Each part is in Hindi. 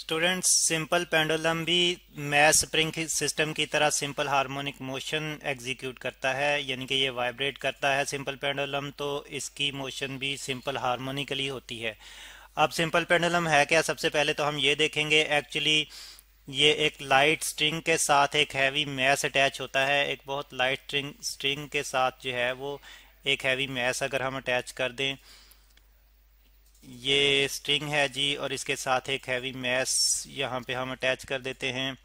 स्टूडेंट्स, सिंपल पेंडुलम भी मैथ स्प्रिंग सिस्टम की तरह सिंपल हार्मोनिक मोशन एग्जीक्यूट करता है, यानी कि ये वाइब्रेट करता है सिंपल पेंडुलम, तो इसकी मोशन भी सिंपल हार्मोनिकली होती है। अब सिंपल पेंडुलम है क्या, सबसे पहले तो हम ये देखेंगे। एक्चुअली ये एक लाइट स्ट्रिंग के साथ एक हैवी मैस अटैच होता है। एक बहुत लाइट स्ट्रिंग के साथ जो है वो एक हैवी मैस अगर हम अटैच कर दें, ये स्ट्रिंग है जी, और इसके साथ एक हैवी मैस यहाँ पे हम अटैच कर देते हैं।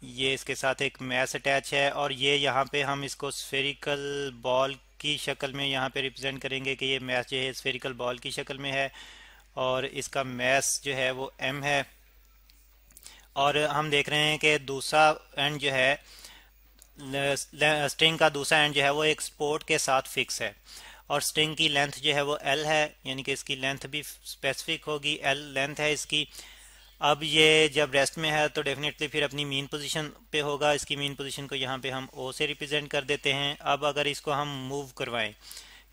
ये इसके साथ एक मैस अटैच है और ये यहाँ पे हम इसको स्फेरिकल बॉल की शक्ल में यहाँ पे रिप्रेजेंट करेंगे कि ये मैस जो है स्फेरिकल बॉल की शक्ल में है और इसका मैस जो है वो m है। और हम देख रहे हैं कि दूसरा एंड जो है स्ट्रिंग का दूसरा एंड जो है वो एक सपोर्ट के साथ फिक्स है और स्ट्रिंग की लेंथ जो है वो L है, यानी कि इसकी लेंथ भी स्पेसिफिक होगी, L लेंथ है इसकी। अब ये जब रेस्ट में है तो डेफिनेटली फिर अपनी मीन पोजीशन पे होगा। इसकी मीन पोजीशन को यहाँ पे हम O से रिप्रेजेंट कर देते हैं। अब अगर इसको हम मूव करवाएं,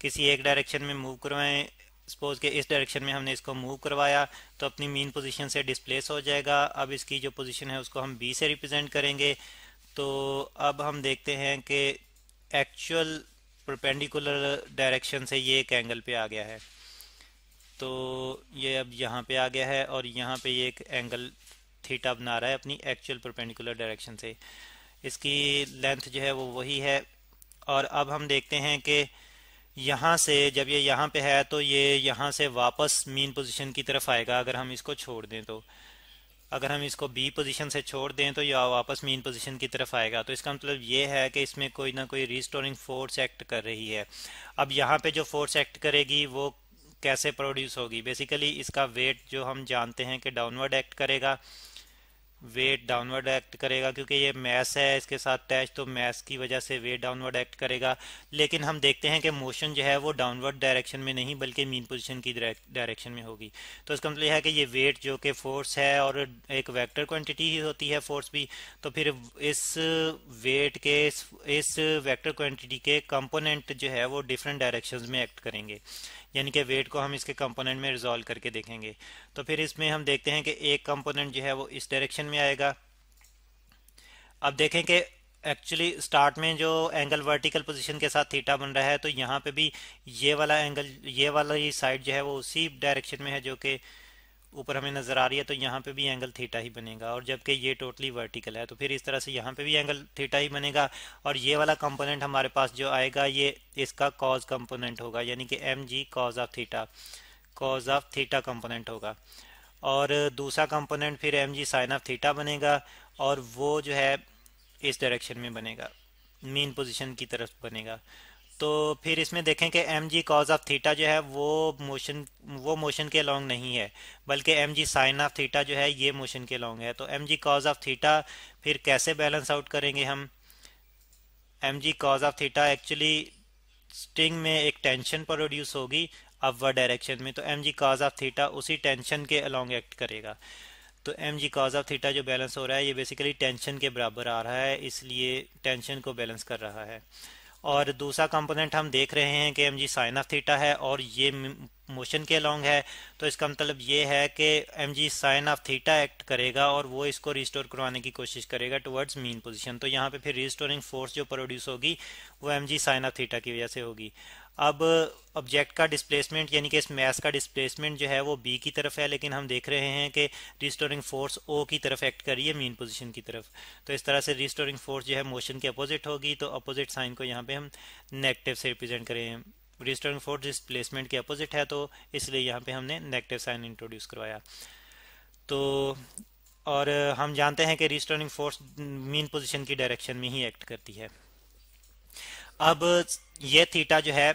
किसी एक डायरेक्शन में मूव करवाएं, सपोज के इस डायरेक्शन में हमने इसको मूव करवाया तो अपनी मीन पोजीशन से डिस्प्लेस हो जाएगा। अब इसकी जो पोजीशन है उसको हम B से रिप्रेजेंट करेंगे। तो अब हम देखते हैं कि एक्चुअल परपेंडिकुलर डायरेक्शन से ये एक एंगल पे आ गया है, तो ये अब यहाँ पे आ गया है और यहाँ पे ये एक एंगल थीटा बना रहा है अपनी एक्चुअल परपेंडिकुलर डायरेक्शन से। इसकी लेंथ जो है वो वही है। और अब हम देखते हैं कि यहाँ से जब ये यहाँ पे है तो ये यहाँ से वापस मीन पोजीशन की तरफ आएगा अगर हम इसको छोड़ दें। तो अगर हम इसको बी पोजीशन से छोड़ दें तो ये वापस मीन पोजीशन की तरफ आएगा। तो इसका मतलब ये है कि इसमें कोई ना कोई रिस्टोरिंग फोर्स एक्ट कर रही है। अब यहाँ पे जो फोर्स एक्ट करेगी वो कैसे प्रोड्यूस होगी, बेसिकली इसका वेट जो हम जानते हैं कि डाउनवर्ड एक्ट करेगा, वेट डाउनवर्ड एक्ट करेगा क्योंकि ये मैस है इसके साथ अटैच, तो मैस की वजह से वेट डाउनवर्ड एक्ट करेगा। लेकिन हम देखते हैं कि मोशन जो है वो डाउनवर्ड डायरेक्शन में नहीं बल्कि मीन पोजीशन की डायरेक्शन में होगी। तो इसका मतलब है कि ये वेट जो कि फोर्स है और एक वेक्टर क्वांटिटी ही होती है फोर्स भी, तो फिर इस वेट के इस वेक्टर क्वांटिटी के कंपोनेंट जो है वो डिफरेंट डायरेक्शंस में एक्ट करेंगे, यानी कि वेट को हम इसके कंपोनेंट में रिजॉल्व करके देखेंगे। तो फिर इसमें हम देखते हैं कि एक कंपोनेंट जो है वो इस डायरेक्शन में आएगा। अब देखें कि एक्चुअली स्टार्ट में जो एंगल वर्टिकल पोजीशन के साथ थीटा बन रहा है, तो यहाँ पे भी ये वाला एंगल, ये वाला ये साइड जो है वो उसी डायरेक्शन में है जो कि ऊपर हमें नज़र आ रही है, तो यहाँ पे भी एंगल थीटा ही बनेगा। और जबकि ये टोटली वर्टिकल है तो फिर इस तरह से यहाँ पे भी एंगल थीटा ही बनेगा। और ये वाला कंपोनेंट हमारे पास जो आएगा ये इसका कॉज कंपोनेंट होगा, यानी कि m g cos of theta component होगा। और दूसरा कंपोनेंट फिर m g sine of theta बनेगा और वो जो है इस डायरेक्शन में बनेगा, मीन पोजीशन की तरफ बनेगा। तो फिर इसमें देखें कि m g cos of theta जो है वो मोशन के अलोंग नहीं है, बल्कि m g sine of theta जो है ये मोशन के अलोंग है। तो m g cos of theta फिर कैसे बैलेंस आउट करेंगे हम। M g cos of theta actually string में एक टेंशन प्रोड्यूस होगी अपवर्ड डायरेक्शन में, तो m g cos of theta उसी टेंशन के अलोंग एक्ट करेगा। तो m g cos of theta जो बैलेंस हो रहा है ये बेसिकली टेंशन के बराबर आ रहा है, इसलिए टेंशन को बैलेंस कर रहा है। और दूसरा कंपोनेंट हम देख रहे हैं कि m g sine of theta है और ये मोशन के अलोंग है, तो इसका मतलब ये है कि m g sine of theta act करेगा और वो इसको रिस्टोर करवाने की कोशिश करेगा टुवर्ड्स मीन पोजीशन। तो यहाँ पे फिर रिस्टोरिंग फोर्स जो प्रोड्यूस होगी वो m g sine of theta की वजह से होगी। अब ऑब्जेक्ट का डिस्प्लेसमेंट यानी कि इस मैस का डिस्प्लेसमेंट जो है वो बी की तरफ है, लेकिन हम देख रहे हैं कि रिस्टोरिंग फोर्स ओ की तरफ एक्ट कर रही है, मीन पोजीशन की तरफ। तो इस तरह से रिस्टोरिंग फोर्स जो है मोशन के अपोजिट होगी, तो अपोजिट साइन को यहाँ पे हम नेगेटिव से रिप्रेजेंट करें। रिस्टोरिंग फोर्स डिस्प्लेसमेंट के अपोजिट है तो इसलिए यहाँ पे हमने नेगेटिव साइन इंट्रोड्यूस करवाया। तो और हम जानते हैं कि रिस्टोरिंग फोर्स मीन पोजीशन की डायरेक्शन में ही एक्ट करती है। अब ये थीटा जो है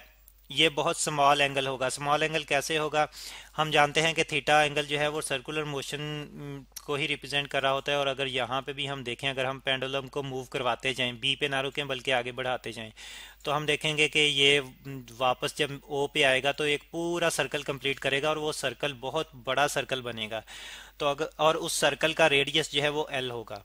ये बहुत स्मॉल एंगल होगा। स्मॉल एंगल कैसे होगा, हम जानते हैं कि थीटा एंगल जो है वो सर्कुलर मोशन को ही रिप्रेजेंट कर रहा होता है। और अगर यहाँ पे भी हम देखें, अगर हम पेंडुलम को मूव करवाते जाएं, बी पे ना रुकें बल्कि आगे बढ़ाते जाएं, तो हम देखेंगे कि ये वापस जब ओ पे आएगा तो एक पूरा सर्कल कंप्लीट करेगा और वो सर्कल बहुत बड़ा सर्कल बनेगा। तो अगर और उस सर्कल का रेडियस जो है वो एल होगा।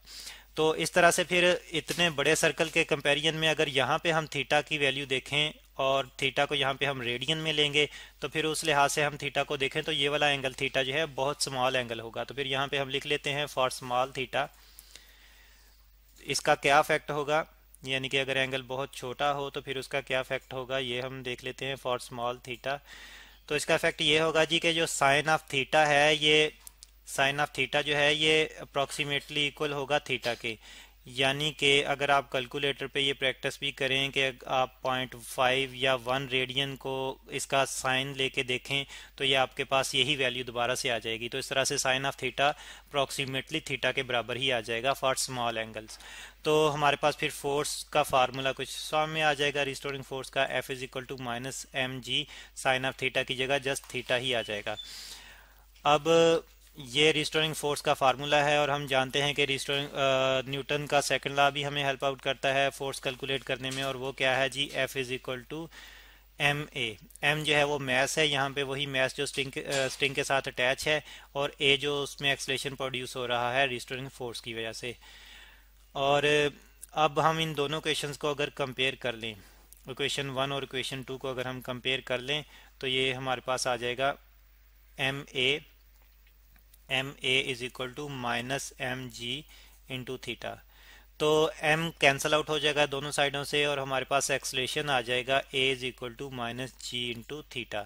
तो इस तरह से फिर इतने बड़े सर्कल के कंपैरिजन में अगर यहाँ पे हम थीटा की वैल्यू देखें और थीटा को यहाँ पे हम रेडियन में लेंगे, तो फिर उस लिहाज से हम थीटा को देखें तो ये वाला एंगल थीटा जो है बहुत स्मॉल एंगल होगा। तो फिर यहाँ पे हम लिख लेते हैं फॉर स्मॉल थीटा। इसका क्या इफेक्ट होगा, यानी कि अगर एंगल बहुत छोटा हो तो फिर उसका क्या इफेक्ट होगा, ये हम देख लेते हैं फॉर स्मॉल थीटा। तो इसका इफेक्ट ये होगा जी कि जो साइन ऑफ थीटा है, ये साइन ऑफ थीटा जो है ये अप्रॉक्सीमेटली इक्वल होगा थीटा के। यानी कि अगर आप कैलकुलेटर पे ये प्रैक्टिस भी करें कि आप 0.5 या 1 रेडियन को इसका साइन लेके देखें तो ये आपके पास यही वैल्यू दोबारा से आ जाएगी। तो इस तरह से sine of theta approximately theta के बराबर ही आ जाएगा फॉर स्मॉल एंगल्स। तो हमारे पास फिर फोर्स का फार्मूला कुछ सामने आ जाएगा, रिस्टोरिंग फोर्स का F is equal to minus m g, sine of theta की जगह जस्ट थीटा ही आ जाएगा। अब ये रिस्टोरिंग फोर्स का फार्मूला है और हम जानते हैं कि रिस्टोरिंग न्यूटन का सेकंड लॉ भी हमें हेल्प आउट करता है फोर्स कैलकुलेट करने में, और वो क्या है जी, F is equal to m a. M जो है वो मैस है, यहाँ पे वही मैस जो स्ट्रिंग के साथ अटैच है, और ए जो उसमें एक्सलेशन प्रोड्यूस हो रहा है रिस्टोरिंग फोर्स की वजह से। और अब हम इन दोनों क्वेश्चंस को अगर कंपेयर कर लें, इक्वेशन 1 और इक्वेशन 2 को अगर हम कंपेयर कर लें तो ये हमारे पास आ जाएगा m a is equal to minus m g into theta. तो m कैंसल आउट हो जाएगा दोनों साइडों से और हमारे पास एक्सलेशन आ जाएगा a is equal to minus g into theta.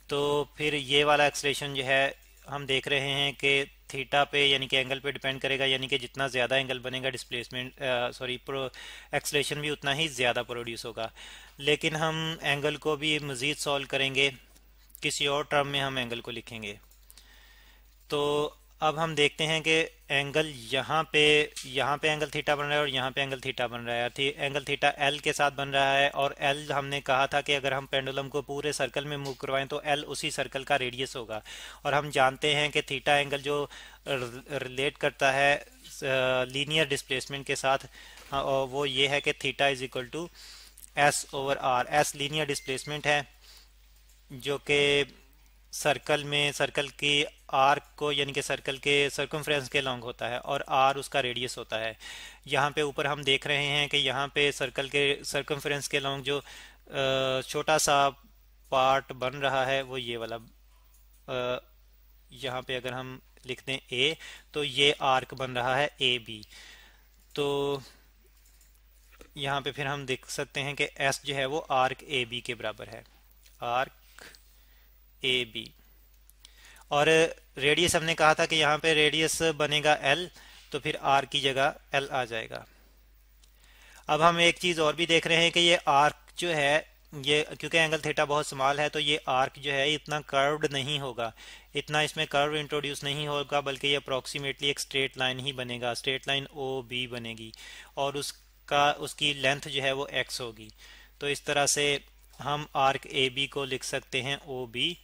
तो फिर ये वाला एक्सलेशन जो है हम देख रहे हैं कि थीटा पे यानी कि एंगल पे डिपेंड करेगा, यानी कि जितना ज़्यादा एंगल बनेगा डिस्प्लेसमेंट एक्सलेशन भी उतना ही ज़्यादा प्रोड्यूस होगा। लेकिन हम एंगल को भी मज़ीद सॉल्व करेंगे, किसी और टर्म में हम एंगल को लिखेंगे। तो अब हम देखते हैं कि एंगल यहाँ पे एंगल थीटा बन रहा है और यहाँ पे एंगल थीटा बन रहा है। एंगल थीटा एल के साथ बन रहा है, और एल हमने कहा था कि अगर हम पेंडुलम को पूरे सर्कल में मूव करवाएं तो एल उसी सर्कल का रेडियस होगा। और हम जानते हैं कि थीटा एंगल जो रिलेट करता है लीनियर डिस्प्लेसमेंट के साथ, और वो ये है कि theta is equal to s over r. S linear displacement है जो कि सर्कल की आर्क को यानी कि सर्कल के सर्कमफ्रेंस के लॉन्ग होता है, और आर उसका रेडियस होता है। यहाँ पे ऊपर हम देख रहे हैं कि यहाँ पे सर्कल के सर्कमफ्रेंस के लॉन्ग जो छोटा सा पार्ट बन रहा है वो ये वाला, यहाँ पे अगर हम लिख दें ए तो ये आर्क बन रहा है ए बी। तो यहाँ पे फिर हम देख सकते हैं कि एस जो है वो आर्क ए बी के बराबर है, आर्क ए बी। और रेडियस हमने कहा था कि यहाँ पे रेडियस बनेगा एल, तो फिर आर की जगह एल आ जाएगा। अब हम एक चीज़ और भी देख रहे हैं कि ये आर्क जो है ये, क्योंकि एंगल थीटा बहुत स्मॉल है तो ये आर्क जो है इतना कर्व्ड नहीं होगा, इतना इसमें कर्व इंट्रोड्यूस नहीं होगा, बल्कि ये अप्रॉक्सीमेटली एक स्ट्रेट लाइन ही बनेगा, स्ट्रेट लाइन ओ बी बनेगी, और उसकी लेंथ जो है वो एक्स होगी। तो इस तरह से हम आर्क ए बी को लिख सकते हैं O B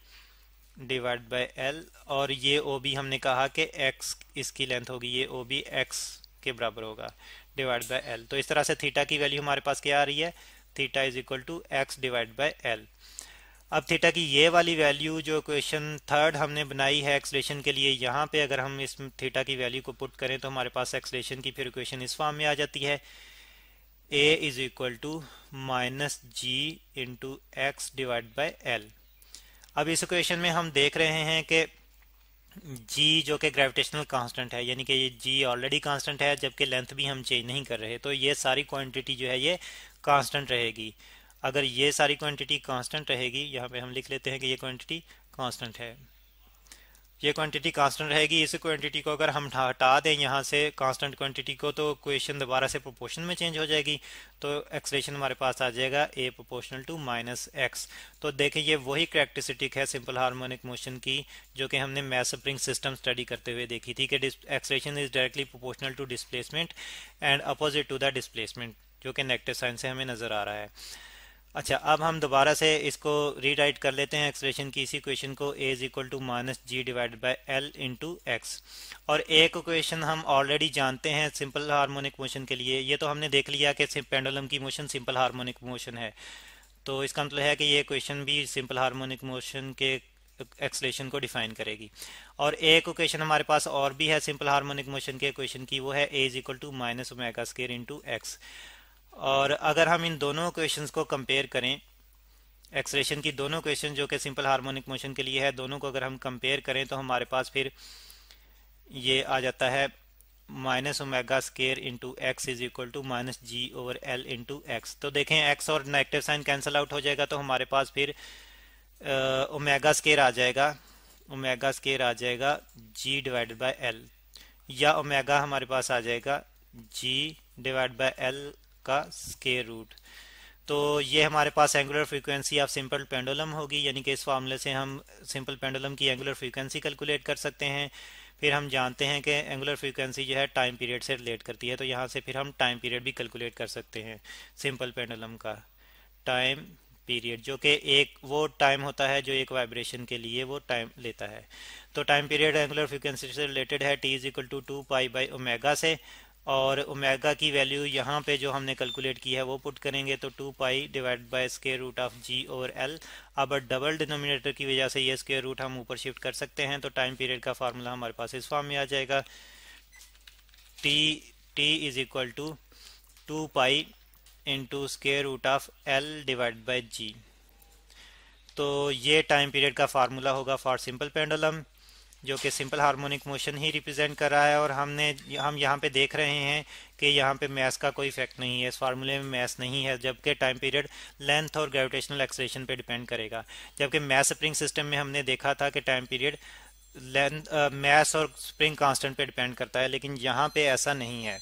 divide by l, और ये ओ बी हमने कहा कि एक्स इसकी लेंथ होगी, ये ओ बी एक्स के बराबर होगा डिवाइड बाय एल। तो इस तरह से थीटा की वैल्यू हमारे पास क्या आ रही है, theta is equal to x divide by l. अब थीटा की ये वाली वैल्यू जो क्वेश्चन थर्ड हमने बनाई है एक्सलेशन के लिए, यहाँ पे अगर हम इस थीटा की वैल्यू को पुट करें तो हमारे पास एक्सलेशन की फिर इक्वेशन इस फॉर्म में आ जाती है, A is equal to minus g into x divide by l. अब इस इक्वेशन में हम देख रहे हैं कि g जो कि ग्रेविटेशनल कांस्टेंट है, यानी कि ये g ऑलरेडी कांस्टेंट है जबकि लेंथ भी हम चेंज नहीं कर रहे, तो ये सारी क्वांटिटी जो है ये कांस्टेंट रहेगी। अगर ये सारी क्वांटिटी कांस्टेंट रहेगी, यहाँ पे हम लिख लेते हैं कि ये क्वांटिटी कांस्टेंट है, ये क्वांटिटी कांस्टेंट रहेगी। इस क्वांटिटी को अगर हम हटा दें यहाँ से कांस्टेंट क्वांटिटी को, तो इक्वेशन दोबारा से प्रोपोर्शन में चेंज हो जाएगी, तो एक्सलेशन हमारे पास आ जाएगा a proportional to minus x. तो देखें ये वही कैरेक्टरिस्टिक है सिंपल हार्मोनिक मोशन की जो कि हमने मैस स्प्रिंग सिस्टम स्टडी करते हुए देखी थी कि acceleration is directly proportional to displacement and opposite to the displacement, जो कि नेगेटिव साइन से हमें नजर आ रहा है। अच्छा, अब हम दोबारा से इसको रीराइट कर लेते हैं एक्सप्रेशन की इसी इक्वेशन को, a is equal to minus g divided by l into x. और एक इक्वेशन हम ऑलरेडी जानते हैं सिंपल हार्मोनिक मोशन के लिए, ये तो हमने देख लिया कि पेंडुलम की मोशन सिंपल हार्मोनिक मोशन है, तो इसका मतलब है कि ये इक्वेशन भी सिंपल हार्मोनिक मोशन के एक्सलेशन को डिफाइन करेगी। और एक इक्वेशन हमारे पास और भी है सिंपल हार्मोनिक मोशन के इक्वेशन की, वो है a is equal to minus omega square into x. और अगर हम इन दोनों इक्वेशंस को कंपेयर करें एक्सलेशन की दोनों क्वेश्चन जो कि सिंपल हार्मोनिक मोशन के लिए है, दोनों को अगर हम कंपेयर करें तो हमारे पास फिर ये आ जाता है minus omega square into x is equal to minus g over l into x. तो देखें एक्स और नेगेटिव साइन कैंसिल आउट हो जाएगा, तो हमारे पास फिर ओमेगा स्केयर आ जाएगा, ओमेगा स्केयर आ जाएगा जी डिवाइडेड बाय एल, या ओमेगा हमारे पास आ जाएगा जी डिवाइड बाय एल का स्केयर रूट। तो ये हमारे पास angular frequency of simple pendulum होगी, यानी कि इस फार्मूले से हम सिंपल पेंडुलम की एंगुलर फ्रीक्वेंसी कैलकुलेट कर सकते हैं। फिर हम जानते हैं कि एंगुलर फ्रीक्वेंसी जो है टाइम पीरियड से रिलेट करती है, तो यहाँ से फिर हम टाइम पीरियड भी कैलकुलेट कर सकते हैं सिंपल पेंडुलम का। टाइम पीरियड जो कि एक वो टाइम होता है जो एक वाइब्रेशन के लिए वो टाइम लेता है। तो टाइम पीरियड एंगुलर फ्रीक्वेंसी से रिलेटेड है, T is equal to 2 pi by omega से, और ओमेगा की वैल्यू यहाँ पे जो हमने कैलकुलेट की है वो पुट करेंगे, तो 2 पाई divide by square root of g over l. अब डबल डिनोमिनेटर की वजह से ये स्क्वायर रूट हम ऊपर शिफ्ट कर सकते हैं, तो टाइम पीरियड का फार्मूला हमारे पास इस फॉर्म में आ जाएगा, T T is equal to 2 pi into square root of l divide by g. तो ये टाइम पीरियड का फार्मूला होगा फॉर सिंपल पेंडुलम, जो कि सिंपल हार्मोनिक मोशन ही रिप्रेजेंट कर रहा है। और हम यहाँ पे देख रहे हैं कि यहाँ पे मैस का कोई इफेक्ट नहीं है, इस फार्मूले में मैस नहीं है, जबकि टाइम पीरियड लेंथ और ग्रेविटेशनल एक्सेलरेशन पे डिपेंड करेगा। जबकि मैस स्प्रिंग सिस्टम में हमने देखा था कि टाइम पीरियड लेंथ मैस और स्प्रिंग कांस्टेंट पे डिपेंड करता है, लेकिन यहाँ पे ऐसा नहीं है।